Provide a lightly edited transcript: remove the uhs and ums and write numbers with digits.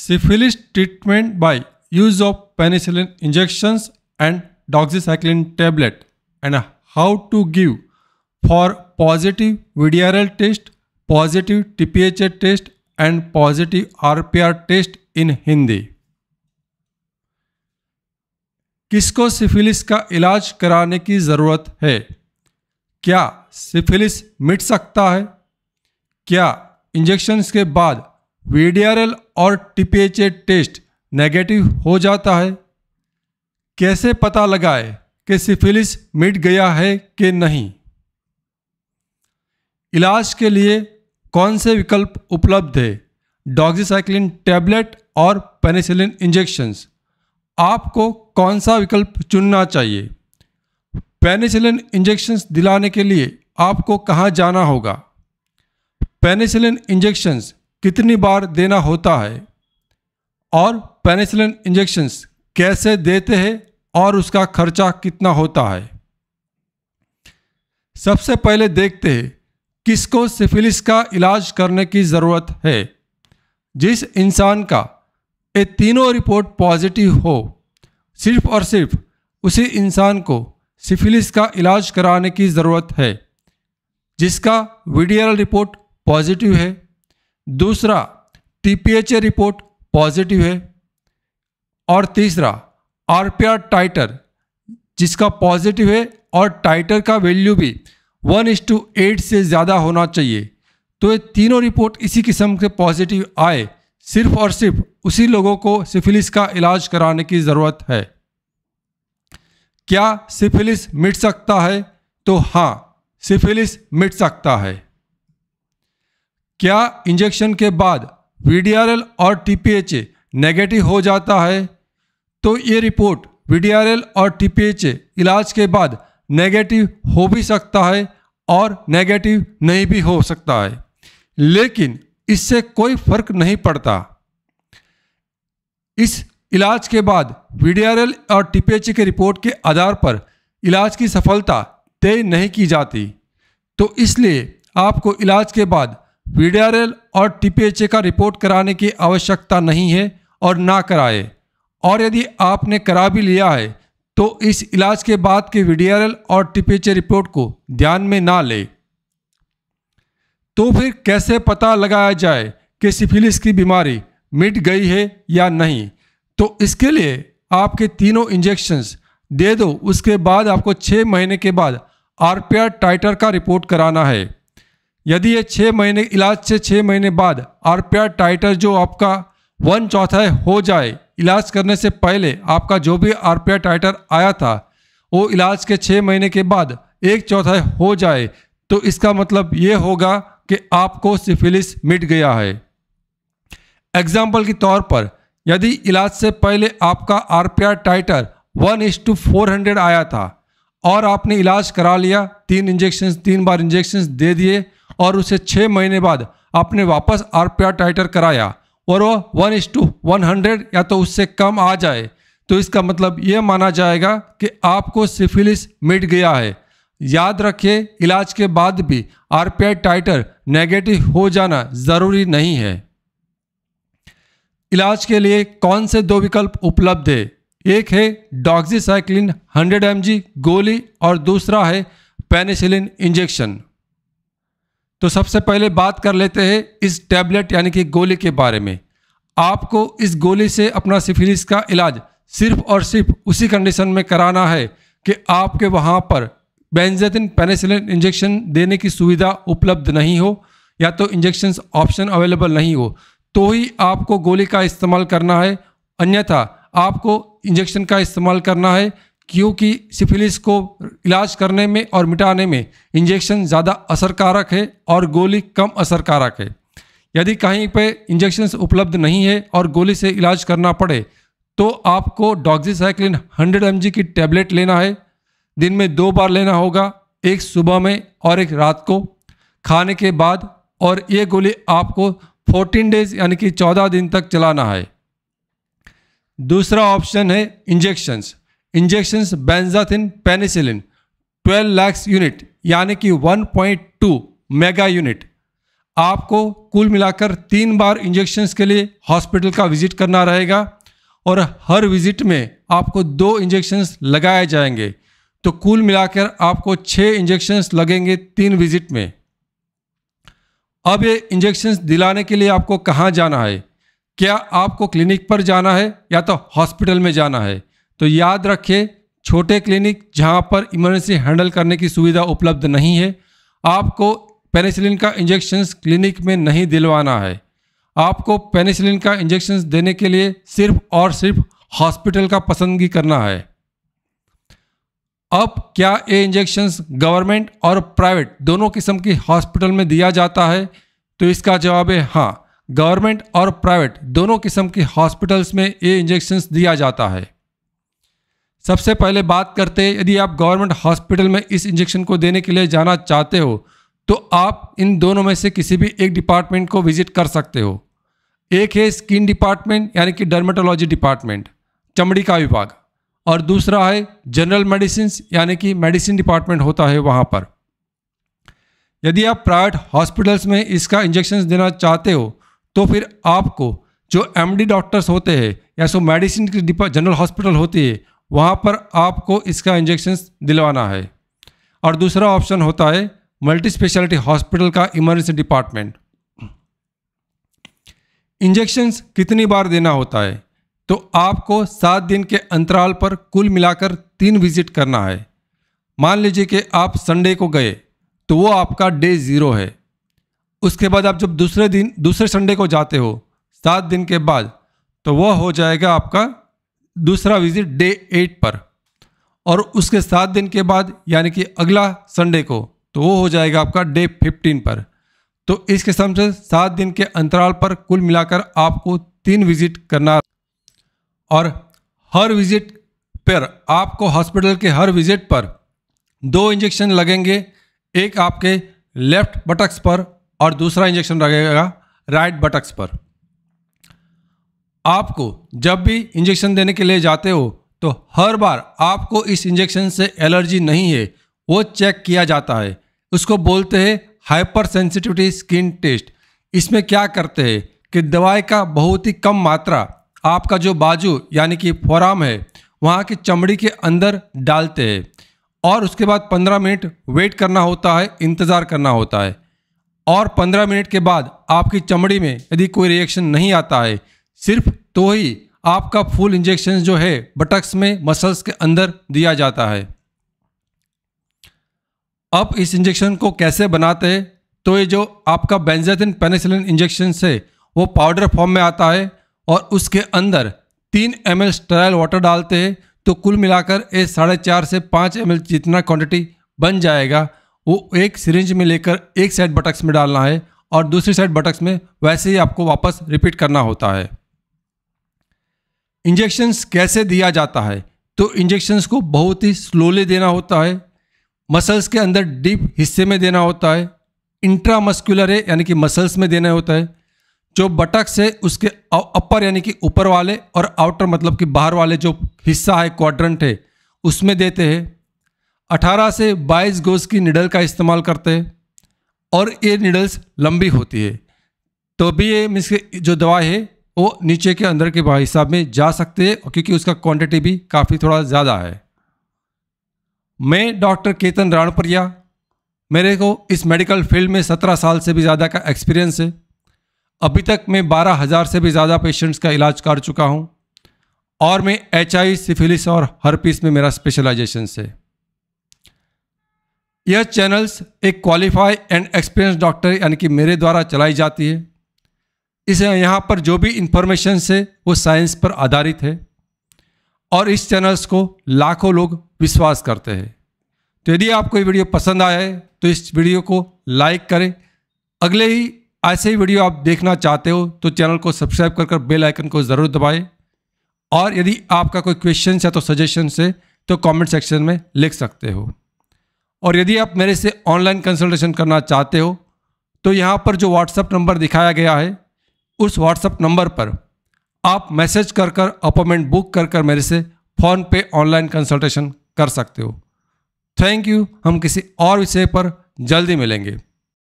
Syphilis treatment by use of penicillin injections and doxycycline tablet, and how to give for positive VDRL test, positive TPHA test and positive RPR test in Hindi. किसको syphilis का इलाज कराने की ज़रूरत है? क्या syphilis मिट सकता है? क्या इंजेक्शंस के बाद VDRL और TPHA टेस्ट नेगेटिव हो जाता है? कैसे पता लगाए कि सिफिलिस मिट गया है कि नहीं? इलाज के लिए कौन से विकल्प उपलब्ध है? डॉक्सीसाइक्लिन टैबलेट और पेनिसिलिन इंजेक्शंस। आपको कौन सा विकल्प चुनना चाहिए? पेनिसिलिन इंजेक्शंस दिलाने के लिए आपको कहाँ जाना होगा? पेनिसिलिन इंजेक्शंस कितनी बार देना होता है? और पेनिसिलिन इंजेक्शंस कैसे देते हैं और उसका खर्चा कितना होता है? सबसे पहले देखते हैं किसको सिफिलिस का इलाज करने की ज़रूरत है। जिस इंसान का ये तीनों रिपोर्ट पॉजिटिव हो, सिर्फ और सिर्फ उसी इंसान को सिफिलिस का इलाज कराने की ज़रूरत है। जिसका VDRL रिपोर्ट पॉजिटिव है, दूसरा TPHA रिपोर्ट पॉजिटिव है और तीसरा RPR टाइटर जिसका पॉजिटिव है और टाइटर का वैल्यू भी 1:8 से ज़्यादा होना चाहिए। तो ये तीनों रिपोर्ट इसी किस्म के पॉजिटिव आए, सिर्फ और सिर्फ उसी लोगों को सिफिलिस का इलाज कराने की ज़रूरत है। क्या सिफिलिस मिट सकता है? तो हाँ, सिफिलिस मिट सकता है। क्या इंजेक्शन के बाद VDRL और TPHA नेगेटिव हो जाता है? तो ये रिपोर्ट VDRL और TPHA इलाज के बाद नेगेटिव हो भी सकता है और नेगेटिव नहीं भी हो सकता है, लेकिन इससे कोई फर्क नहीं पड़ता। इस इलाज के बाद VDRL और TPHA के रिपोर्ट के आधार पर इलाज की सफलता तय नहीं की जाती। तो इसलिए आपको इलाज के बाद VDRL और TPHA का रिपोर्ट कराने की आवश्यकता नहीं है और ना कराए। और यदि आपने करा भी लिया है तो इस इलाज के बाद के VDRL और TPHA रिपोर्ट को ध्यान में ना ले। तो फिर कैसे पता लगाया जाए कि सिफिलिस की बीमारी मिट गई है या नहीं? तो इसके लिए आपके तीनों इंजेक्शंस दे दो, उसके बाद आपको 6 महीने के बाद RPR टाइटर का रिपोर्ट कराना है। यदि ये 6 महीने इलाज से 6 महीने बाद RPR टाइटर जो आपका 1/4 हो जाए, इलाज करने से पहले आपका जो भी RPR टाइटर आया था वो इलाज के 6 महीने के बाद 1/4 हो जाए, तो इसका मतलब ये होगा कि आपको सिफिलिस मिट गया है। एग्जाम्पल के तौर पर यदि इलाज से पहले आपका RPR टाइटर 1:400 आया था और आपने इलाज करा लिया, 3 बार इंजेक्शंस दे दिए और उसे 6 महीने बाद आपने वापस RPR टाइटर कराया और वो 1:100 या तो उससे कम आ जाए, तो इसका मतलब ये माना जाएगा कि आपको सिफिलिस मिट गया है। याद रखिए, इलाज के बाद भी RPR टाइटर नेगेटिव हो जाना ज़रूरी नहीं है। इलाज के लिए कौन से 2 विकल्प उपलब्ध है? एक है डॉक्सीसाइक्लिन 100 mg गोली और दूसरा है पेनिसिलिन इंजेक्शन। तो सबसे पहले बात कर लेते हैं इस टैबलेट यानी कि गोली के बारे में। आपको इस गोली से अपना सिफिलिस का इलाज सिर्फ और सिर्फ उसी कंडीशन में कराना है कि आपके वहाँ पर बेंजाथिन पेनिसिलिन इंजेक्शन देने की सुविधा उपलब्ध नहीं हो या तो इंजेक्शन ऑप्शन अवेलेबल नहीं हो, तो ही आपको गोली का इस्तेमाल करना है। अन्यथा आपको इंजेक्शन का इस्तेमाल करना है, क्योंकि सिफिलिस को इलाज करने में और मिटाने में इंजेक्शन ज़्यादा असरकारक है और गोली कम असरकारक है। यदि कहीं पे इंजेक्शंस उपलब्ध नहीं है और गोली से इलाज करना पड़े तो आपको डॉक्सीसाइक्लिन 100 mg की टैबलेट लेना है। दिन में 2 बार लेना होगा, एक सुबह में और एक रात को खाने के बाद, और ये गोली आपको 14 डेज यानी कि 14 दिन तक चलाना है। दूसरा ऑप्शन है injections benzathine penicillin 12 lakh unit यानी कि 1.2 मेगा यूनिट। आपको कुल मिलाकर 3 बार इंजेक्शंस के लिए हॉस्पिटल का विजिट करना रहेगा और हर विजिट में आपको 2 इंजेक्शंस लगाए जाएंगे। तो कुल मिलाकर आपको 6 इंजेक्शंस लगेंगे 3 विजिट में। अब ये इंजेक्शंस दिलाने के लिए आपको कहाँ जाना है? क्या आपको क्लिनिक पर जाना है या तो हॉस्पिटल में जाना है? तो याद रखिए, छोटे क्लिनिक जहाँ पर इमरजेंसी हैंडल करने की सुविधा उपलब्ध नहीं है, आपको पेनिसिलिन का इंजेक्शंस क्लिनिक में नहीं दिलवाना है। आपको पेनिसिलिन का इंजेक्शंस देने के लिए सिर्फ और सिर्फ हॉस्पिटल का पसंदगी करना है। अब क्या ये इंजेक्शंस गवर्नमेंट और प्राइवेट दोनों किस्म की हॉस्पिटल में दिया जाता है? तो इसका जवाब है हाँ, गवर्नमेंट और प्राइवेट दोनों किस्म की हॉस्पिटल्स में ये इंजेक्शंस दिया जाता है। सबसे पहले बात करते हैं, यदि आप गवर्नमेंट हॉस्पिटल में इस इंजेक्शन को देने के लिए जाना चाहते हो तो आप इन दोनों में से किसी भी एक डिपार्टमेंट को विजिट कर सकते हो। एक है स्किन डिपार्टमेंट यानी कि डर्मेटोलॉजी डिपार्टमेंट, चमड़ी का विभाग, और दूसरा है जनरल मेडिसिन यानी कि मेडिसिन डिपार्टमेंट होता है वहाँ पर। यदि आप प्राइवेट हॉस्पिटल्स में इसका इंजेक्शन देना चाहते हो तो फिर आपको जो एमडी डॉक्टर्स होते हैं या सो मेडिसिन की जनरल हॉस्पिटल होती है वहाँ पर आपको इसका इंजेक्शन दिलवाना है। और दूसरा ऑप्शन होता है मल्टी स्पेशलिटी हॉस्पिटल का इमरजेंसी डिपार्टमेंट। इंजेक्शंस कितनी बार देना होता है? तो आपको 7 दिन के अंतराल पर कुल मिलाकर 3 विजिट करना है। मान लीजिए कि आप संडे को गए तो वो आपका डे 0 है। उसके बाद आप जब दूसरे संडे को जाते हो 7 दिन के बाद, तो वह हो जाएगा आपका दूसरा विजिट डे 8 पर, और उसके 7 दिन के बाद यानी कि अगला संडे को तो वो हो जाएगा आपका डे 15 पर। तो इस किस्म से 7 दिन के अंतराल पर कुल मिलाकर आपको 3 विजिट करना, और हर विजिट पर आपको हॉस्पिटल के हर विजिट पर 2 इंजेक्शन लगेंगे, एक आपके लेफ्ट बटक्स पर और दूसरा इंजेक्शन लगेगा राइट बटक्स पर। आपको जब भी इंजेक्शन देने के लिए जाते हो तो हर बार आपको इस इंजेक्शन से एलर्जी नहीं है वो चेक किया जाता है। उसको बोलते हैं हाइपर सेंसिटिविटी स्किन टेस्ट। इसमें क्या करते हैं कि दवाई का बहुत ही कम मात्रा आपका जो बाजू यानी कि फोराम है वहाँ की चमड़ी के अंदर डालते हैं, और उसके बाद 15 मिनट वेट करना होता है, इंतज़ार करना होता है। और 15 मिनट के बाद आपकी चमड़ी में यदि कोई रिएक्शन नहीं आता है सिर्फ तो ही आपका फुल इंजेक्शन जो है बटक्स में मसल्स के अंदर दिया जाता है। अब इस इंजेक्शन को कैसे बनाते हैं? तो ये जो आपका बेंजाथिन पेनिसिलिन इंजेक्शन है वो पाउडर फॉर्म में आता है और उसके अंदर 3 ml स्टेराइल वाटर डालते हैं। तो कुल मिलाकर ये 4.5 से 5 ml जितना क्वांटिटी बन जाएगा वो एक सिरिंज में लेकर एक साइड बटक्स में डालना है और दूसरी साइड बटक्स में वैसे ही आपको वापस रिपीट करना होता है। इंजेक्शंस कैसे दिया जाता है? तो इंजेक्शंस को बहुत ही स्लोली देना होता है, मसल्स के अंदर डीप हिस्से में देना होता है, इंट्रामस्कुलर है यानी कि मसल्स में देना होता है। जो बटक्स है उसके अपर यानी कि ऊपर वाले और आउटर मतलब कि बाहर वाले जो हिस्सा है क्वाड्रेंट है उसमें देते हैं। 18 से 22 गोज की निडल का इस्तेमाल करते हैं और ये निडल्स लंबी होती है, तो भी ये मीन्स जो दवा है वो नीचे के अंदर के हिसाब में जा सकते हैं क्योंकि उसका क्वांटिटी भी काफ़ी थोड़ा ज़्यादा है। मैं डॉक्टर केतन राणपरिया, मेरे को इस मेडिकल फील्ड में 17 साल से भी ज़्यादा का एक्सपीरियंस है। अभी तक मैं 12,000 से भी ज़्यादा पेशेंट्स का इलाज कर चुका हूँ और मैं HIV, सिफिलिस और हर्पीस में मेरा स्पेशलाइजेशन है। यह चैनल्स एक क्वालिफाइड एंड एक्सपीरियंस डॉक्टर यानी कि मेरे द्वारा चलाई जाती है। इसे यहाँ पर जो भी इंफॉर्मेशन है वो साइंस पर आधारित है और इस चैनल्स को लाखों लोग विश्वास करते हैं। तो यदि आपको ये वीडियो पसंद आया है तो इस वीडियो को लाइक करें। अगले ही ऐसे ही वीडियो आप देखना चाहते हो तो चैनल को सब्सक्राइब कर बेल आइकन को ज़रूर दबाएं। और यदि आपका कोई क्वेश्चन है तो सजेशन है तो कमेंट सेक्शन में लिख सकते हो। और यदि आप मेरे से ऑनलाइन कंसल्टेशन करना चाहते हो तो यहाँ पर जो व्हाट्सएप नंबर दिखाया गया है उस व्हाट्सएप नंबर पर आप मैसेज कर अपॉइंटमेंट बुक कर मेरे से फ़ोन पे ऑनलाइन कंसल्टेशन कर सकते हो। Thank you. हम किसी और विषय पर जल्दी मिलेंगे।